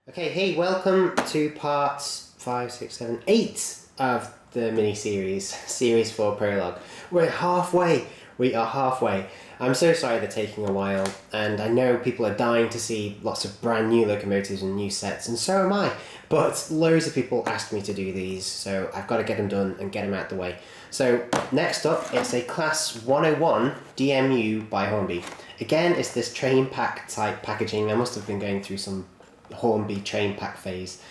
Okay, hey, welcome to part 5, 6, 7, 8 of the mini-series, Series 4 Prologue. We're halfway! We are halfway. I'm so sorry they're taking a while, and I know people are dying to see lots of brand new locomotives and new sets, and so am I. But loads of people asked me to do these, so I've got to get them done and get them out the way. So, next up, it's a Class 101 DMU by Hornby. Again, it's this train pack type packaging. I must have been going through some Hornby train pack phase.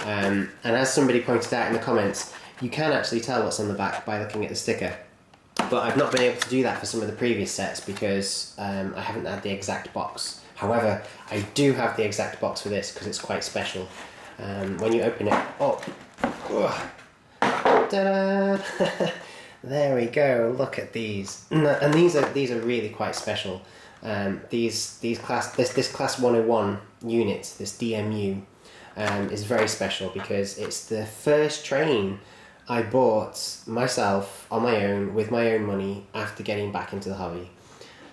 And as somebody pointed out in the comments, you can actually tell what's on the back by looking at the sticker. But I've not been able to do that for some of the previous sets because I haven't had the exact box. However, I do have the exact box for this because it's quite special. When you open it up, ta-da! There we go. Look at these, and these are really quite special. This class 101 unit, this DMU, is very special because it's the first train I bought myself on my own with my own money after getting back into the hobby.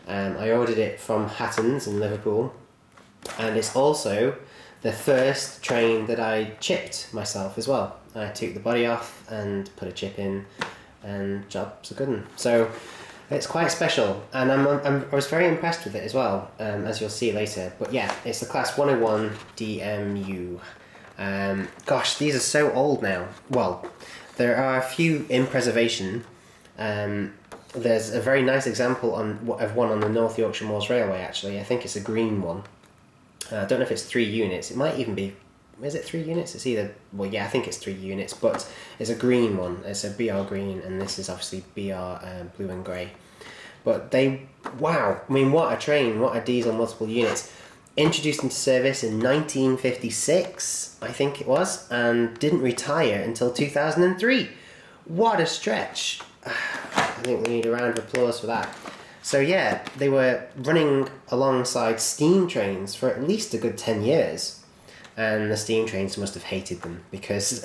I ordered it from Hatton's in Liverpool, and it's also the first train that I chipped myself as well. I took the body off and put a chip in, and job's a good one. So it's quite special, and I was very impressed with it as well, as you'll see later. But yeah, it's the Class 101 DMU. Gosh, these are so old now. Well, there are a few in preservation. There's a very nice example of one on the North Yorkshire Moors Railway, actually. I think it's a green one. I don't know if it's 3 units. It might even be... Is it 3 units? It's either... Well, yeah, I think it's 3 units, but it's a green one. It's a BR green, and this is obviously BR blue and grey. But they... Wow! I mean, what a train. What a diesel multiple units. Introduced into service in 1956, I think it was, and didn't retire until 2003. What a stretch. I think we need a round of applause for that. So yeah, they were running alongside steam trains for at least a good 10 years. And the steam trains must have hated them because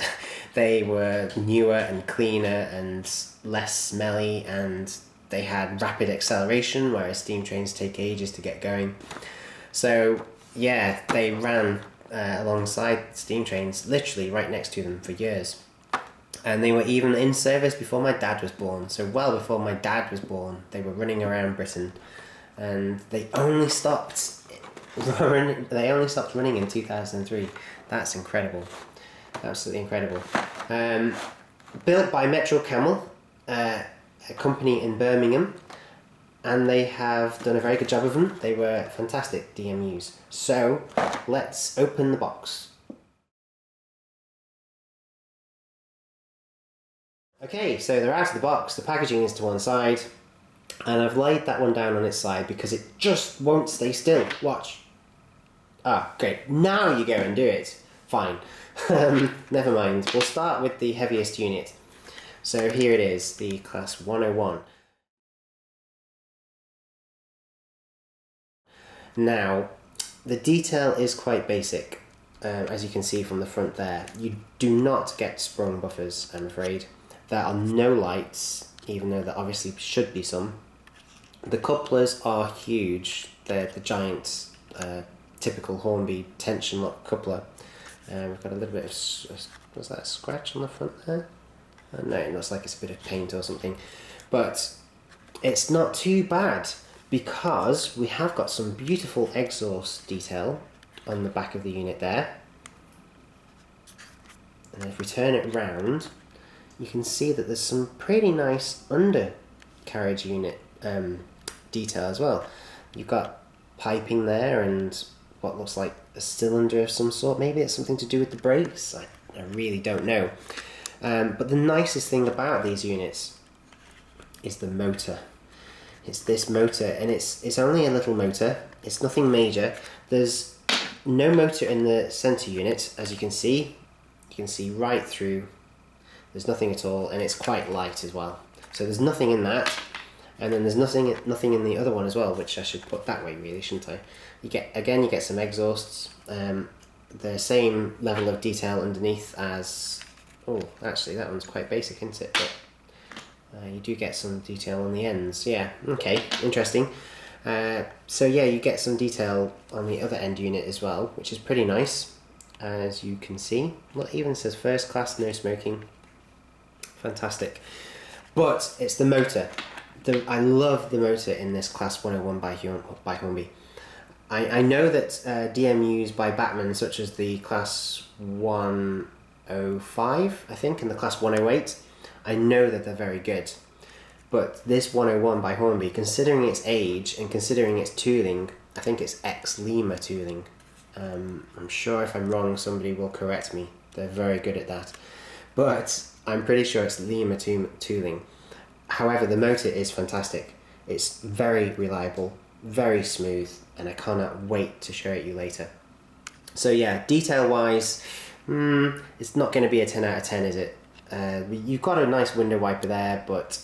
they were newer and cleaner and less smelly, and they had rapid acceleration, whereas steam trains take ages to get going. So yeah, they ran alongside steam trains, literally right next to them for years. And they were even in service before my dad was born. So well before my dad was born, they were running around Britain, and they only stopped running in 2003. That's incredible, absolutely incredible. Built by Metro Camel, a company in Birmingham, and they have done a very good job of them. They were fantastic DMUs. So let's open the box. Okay, so they're out of the box, the packaging is to one side, and I've laid that one down on its side because it just won't stay still. Watch. Ah, great. Now you go and do it. Fine. Never mind. We'll start with the heaviest unit. So here it is, the Class 101. Now, the detail is quite basic, as you can see from the front there. You do not get sprung buffers, I'm afraid. There are no lights, even though there obviously should be some. The couplers are huge. They're the giant, typical Hornby tension lock coupler. We've got a little bit of... Was that a scratch on the front there? No, it looks like it's a bit of paint or something. But it's not too bad, because we have got some beautiful exhaust detail on the back of the unit there. And if we turn it round, you can see that there's some pretty nice undercarriage unit detail as well. You've got piping there and what looks like a cylinder of some sort. Maybe it's something to do with the brakes. I really don't know. But the nicest thing about these units is the motor. It's this motor, and it's only a little motor. It's nothing major. There's no motor in the centre unit, as you can see. You can see right through. There's nothing at all, and it's quite light as well. So there's nothing in that, and then there's nothing in the other one as well, which I should put that way, really, shouldn't I? You get some exhausts. The same level of detail underneath as. Oh, actually, that one's quite basic, isn't it? But you do get some detail on the ends. Yeah, okay, interesting. So yeah, you get some detail on the other end unit as well, which is pretty nice. as you can see. Look, even says first class, no smoking. Fantastic. But it's the motor. I love the motor in this Class 101 by Hornby. I know that DMUs by Bachmann, such as the Class 105, I think, and the Class 108, I know that they're very good. But this 101 by Hornby, considering its age and considering its tooling, I think it's ex-Lima tooling. I'm sure if I'm wrong, somebody will correct me. They're very good at that. But I'm pretty sure it's Lima tooling. However, the motor is fantastic. It's very reliable, very smooth, and I cannot wait to show it you later. So yeah, detail-wise, it's not going to be a 10 out of 10, is it? You've got a nice window wiper there, but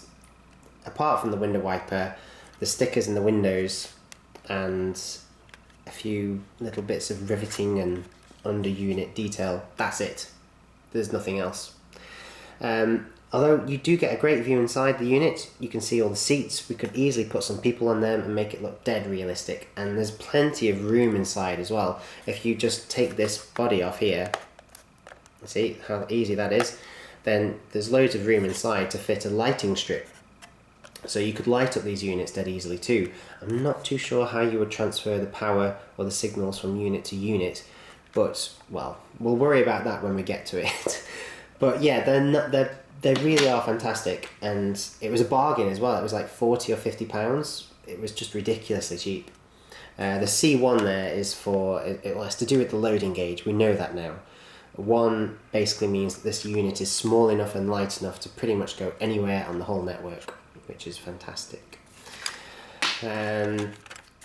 apart from the window wiper, the stickers in the windows, and a few little bits of riveting and under unit detail, that's it. There's nothing else. Although you do get a great view inside the unit, you can see all the seats. We could easily put some people on them and make it look dead realistic. And there's plenty of room inside as well. If you just take this body off here, see how easy that is, then there's loads of room inside to fit a lighting strip. So you could light up these units dead easily too. I'm not too sure how you would transfer the power or the signals from unit to unit, but well, we'll worry about that when we get to it. But yeah, they really are fantastic, and it was a bargain as well. It was like 40 or 50 pounds. It was just ridiculously cheap. The C1 there is for, it has to do with the loading gauge. We know that now. 1 basically means that this unit is small enough and light enough to pretty much go anywhere on the whole network, which is fantastic.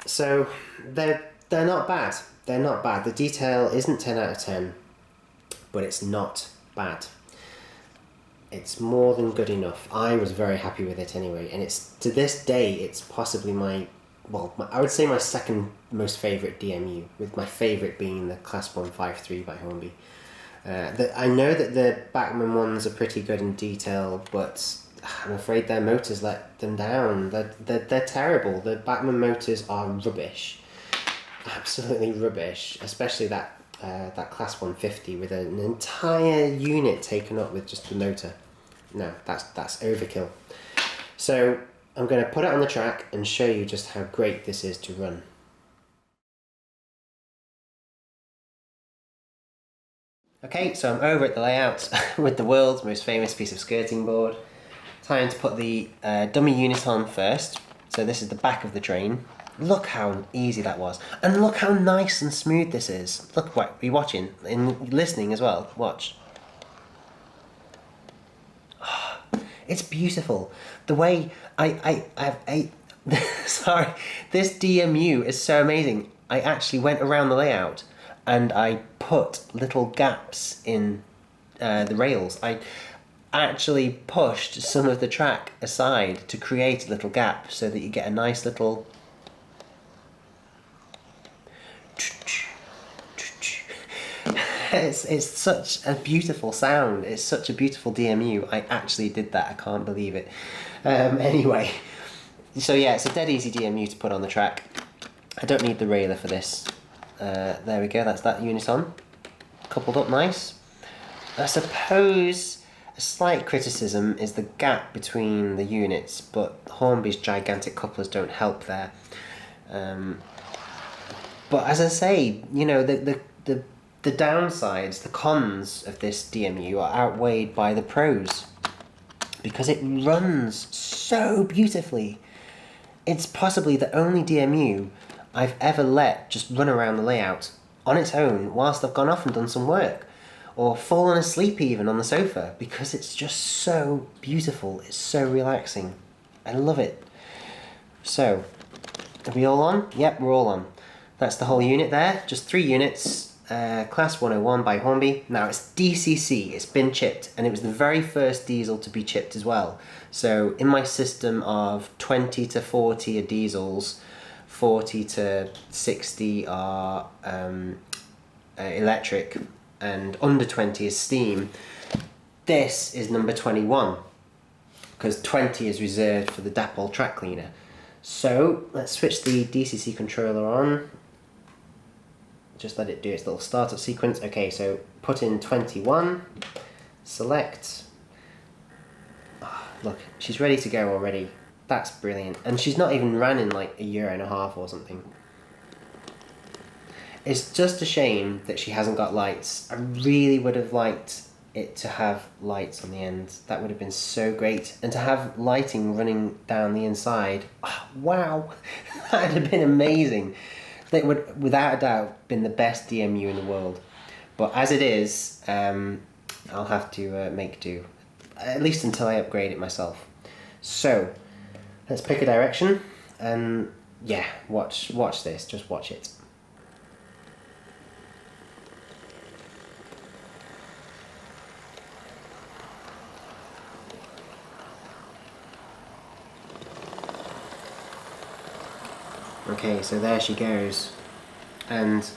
So they're not bad. They're not bad. The detail isn't 10 out of 10, but it's not bad. It's more than good enough. I was very happy with it anyway, and it's, to this day, it's possibly I would say my second most favourite DMU, with my favourite being the Class 153 by Hornby. I know that the Bachmann ones are pretty good in detail, but I'm afraid their motors let them down. They're terrible. The Bachmann motors are rubbish. Absolutely rubbish, especially that Class 150 with an entire unit taken up with just the motor. No, that's overkill. So I'm going to put it on the track and show you just how great this is to run. Okay, so I'm over at the layout with the world's most famous piece of skirting board. Time to put the dummy unit on first. So this is the back of the train. Look how easy that was. And look how nice and smooth this is. Look, what are you watching? And listening as well. Watch. Oh, it's beautiful. The way sorry, this DMU is so amazing. I actually went around the layout and I put little gaps in the rails. I actually pushed some of the track aside to create a little gap so that you get a nice little it's such a beautiful sound. It's such a beautiful DMU. I actually did that. I can't believe it. Anyway, so yeah, it's a dead easy DMU to put on the track. I don't need the railer for this. There we go, that's that unit on. Coupled up nice. I suppose a slight criticism is the gap between the units, but Hornby's gigantic couplers don't help there. But as I say, you know, the downsides, the cons of this DMU are outweighed by the pros, because it runs so beautifully. It's possibly the only DMU I've ever let just run around the layout on its own whilst I've gone off and done some work, or fallen asleep even on the sofa, because it's just so beautiful. It's so relaxing. I love it. So, are we all on? Yep, we're all on. That's the whole unit there, just 3 units. Class 101 by Hornby. Now it's DCC, it's been chipped, and it was the very first diesel to be chipped as well. So in my system of 20 to 40 are diesels, 40 to 60 are electric, and under 20 is steam. This is number 21, because 20 is reserved for the Dapol track cleaner. So let's switch the DCC controller on. just let it do its little startup sequence. Okay, so put in 21, select. Oh, look, she's ready to go already. That's brilliant. And she's not even ran in like a year and a half or something. It's just a shame that she hasn't got lights. I really would have liked it to have lights on the end. That would have been so great. And to have lighting running down the inside. Oh, wow, that would have been amazing. That would, without a doubt, been the best DMU in the world. But as it is, I'll have to make do. At least until I upgrade it myself. So, let's pick a direction. And yeah, watch this. Just watch it. Okay, so there she goes, and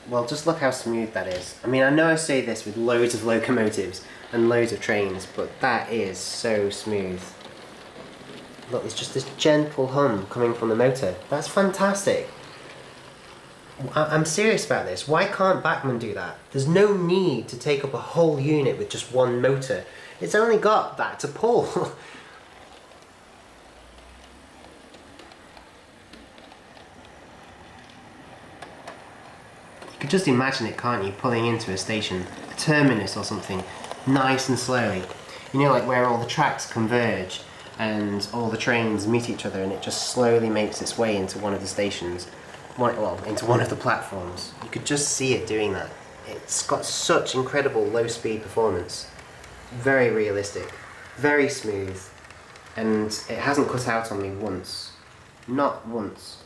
well, just look how smooth that is. I mean, I know I say this with loads of locomotives and loads of trains, but that is so smooth. Look, there's just this gentle hum coming from the motor. That's fantastic. I'm serious about this. Why can't Bachmann do that? There's no need to take up a whole unit with just one motor. It's only got that to pull. You can just imagine it, can't you, pulling into a station, a terminus or something, nice and slowly. You know, like where all the tracks converge and all the trains meet each other, and it just slowly makes its way into one of the stations, well, into one of the platforms. You could just see it doing that. It's got such incredible low speed performance. Very realistic, very smooth, and it hasn't cut out on me once. Not once.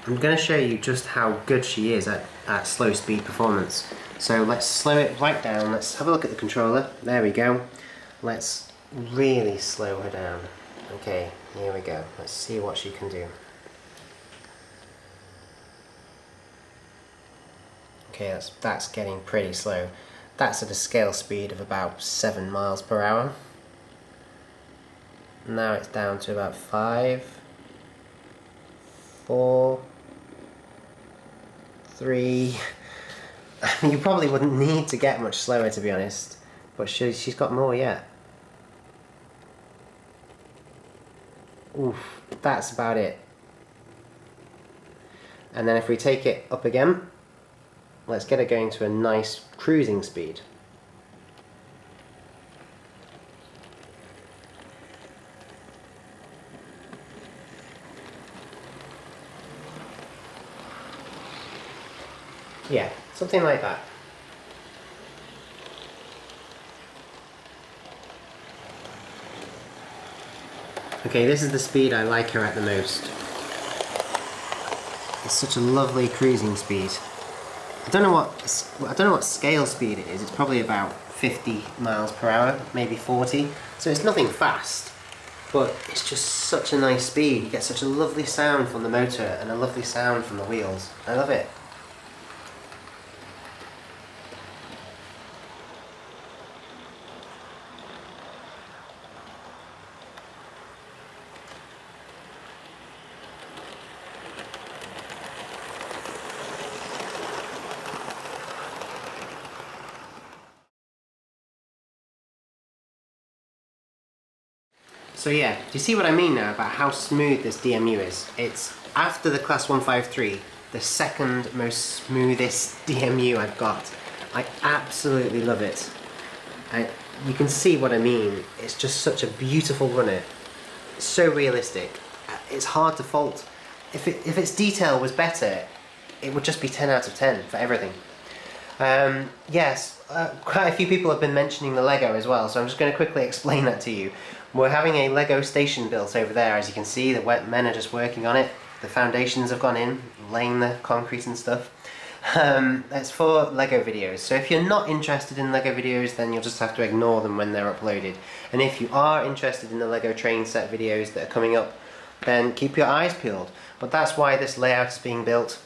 I'm going to show you just how good she is at slow speed performance. So let's slow it right down. Let's have a look at the controller. There we go. Let's really slow her down. Okay, here we go. Let's see what she can do. Okay, that's getting pretty slow. That's at a scale speed of about 7 miles per hour. Now it's down to about 5, 4, 3. You probably wouldn't need to get much slower, to be honest, but she's got more yet. Oof, that's about it. And then if we take it up again, let's get it going to a nice cruising speed. Yeah, something like that. Okay, this is the speed I like her at the most. It's such a lovely cruising speed. I don't know what scale speed it is. It's probably about 50 miles per hour, maybe 40. So it's nothing fast, but it's just such a nice speed. You get such a lovely sound from the motor and a lovely sound from the wheels. I love it. So yeah, do you see what I mean now about how smooth this DMU is? It's, after the Class 153, the second most smoothest DMU I've got. I absolutely love it. You can see what I mean. It's just such a beautiful runner. It's so realistic. It's hard to fault. If its detail was better, it would just be 10 out of 10 for everything. Yes, quite a few people have been mentioning the Lego as well, so I'm just going to quickly explain that to you. We're having a Lego station built over there. As you can see, the men are just working on it. The foundations have gone in, laying the concrete and stuff. It's for Lego videos, so if you're not interested in Lego videos, then you'll just have to ignore them when they're uploaded. And if you are interested in the Lego train set videos that are coming up, then keep your eyes peeled. But that's why this layout is being built.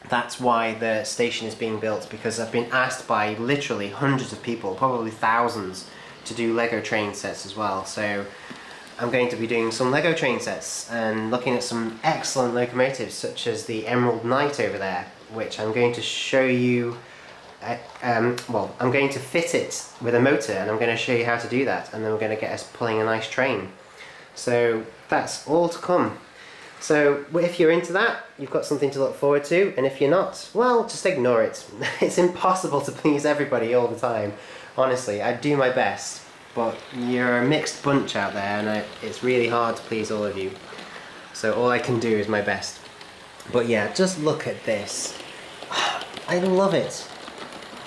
That's why the station is being built, because I've been asked by literally hundreds of people, probably thousands, to do Lego train sets as well. So I'm going to be doing some Lego train sets and looking at some excellent locomotives such as the Emerald Knight over there, which I'm going to show you. Well, I'm going to fit it with a motor and I'm going to show you how to do that, and then we're going to get us pulling a nice train. So that's all to come. So if you're into that, you've got something to look forward to, and if you're not, well, just ignore it. It's impossible to please everybody all the time. Honestly, I do my best, but you're a mixed bunch out there, and it's really hard to please all of you. So all I can do is my best. But yeah, just look at this. I love it.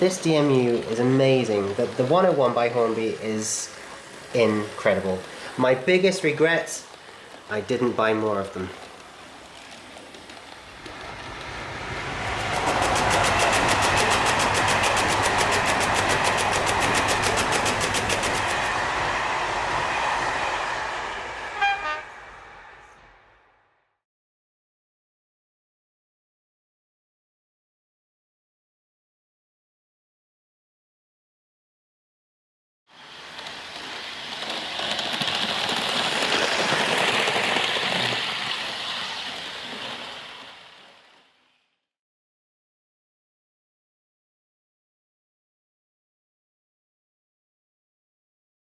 This DMU is amazing. The 101 by Hornby is incredible. My biggest regret, I didn't buy more of them.